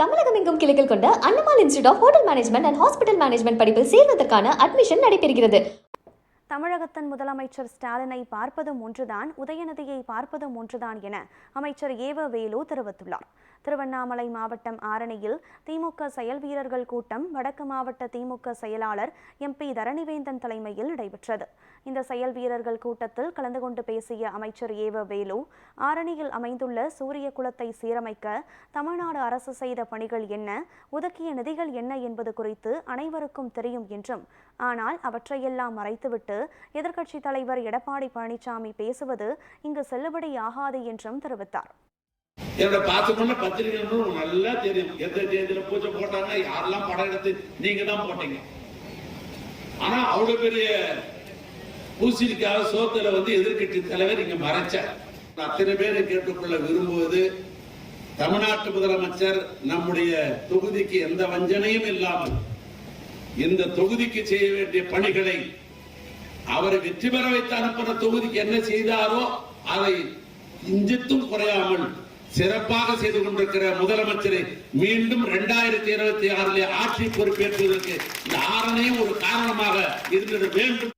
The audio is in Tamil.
தமிழகம் எங்கும் கிளைகள் கொண்ட Annamal institute of hotel management and hospital management படிப்பில் சேர்வதற்கான அட்மிஷன் நடைபெறுகிறது. தமிழகத்தின் முதலமைச்சர் ஸ்டாலினை பார்ப்பதும் ஒன்றுதான், உதயநிதியை பார்ப்பதும் ஒன்றுதான் என அமைச்சர் ஏவ வேலு தெரிவித்துள்ளார். திருவண்ணாமலை மாவட்டம் ஆரணியில் திமுக செயல் வீரர்கள் கூட்டம் வடக்கு மாவட்ட திமுக செயலாளர் MP தரணிவேந்தன் தலைமையில் நடைபெற்றது. இந்த செயல் வீரர்கள் கூட்டத்தில் கலந்து கொண்டு பேசிய அமைச்சர் ஏவ வேலு, ஆரணியில் அமைந்துள்ள சூரிய குளத்தை சீரமைக்க தமிழ்நாடு அரசு செய்த பணிகள் என்ன, ஒதுக்கிய நிதிகள் என்ன என்பது குறித்து அனைவருக்கும் தெரியும் என்றும், ஆனால் அவற்றையெல்லாம் மறைத்துவிட்டு எதிர்க்கட்சித் தலைவர் எடப்பாடி பழனிசாமி பேசுவது இங்கு செல்லுபடியாகாது என்றும் தெரிவித்தார். என்னோட பார்த்துக்கொண்ட பத்திரிகைகளும் நல்லா தெரியும். எந்த தேதியில பூஜை போட்டாங்க, யாரெல்லாம் படம் எடுத்து நீங்க தான் போட்டீங்க. ஆனா அவ்வளவு பெரிய பூசணிக்காக சோத்துல எதிர்கட்சி தலைவர் இங்க மறைச்சார். அத்தனை பேரை கேட்டுக்கொள்ள விரும்புவது, தமிழ்நாட்டு முதலமைச்சர் நம்முடைய தொகுதிக்கு எந்த வஞ்சனையும் இல்லாமல் இந்த தொகுதிக்கு செய்ய வேண்டிய பணிகளை அவரை வெற்றி பெற வைத்து அனுப்பின தொகுதிக்கு என்ன செய்தாரோ அதை இஞ்சித்தும் குறையாமல் சிறப்பாக செய்து கொண்டிருக்கிற முதலமைச்சரை மீண்டும் 2026 ஆட்சி பொறுப்பேற்பதற்கு இந்த ஆரணையும் ஒரு காரணமாக இருந்திட வேண்டும்.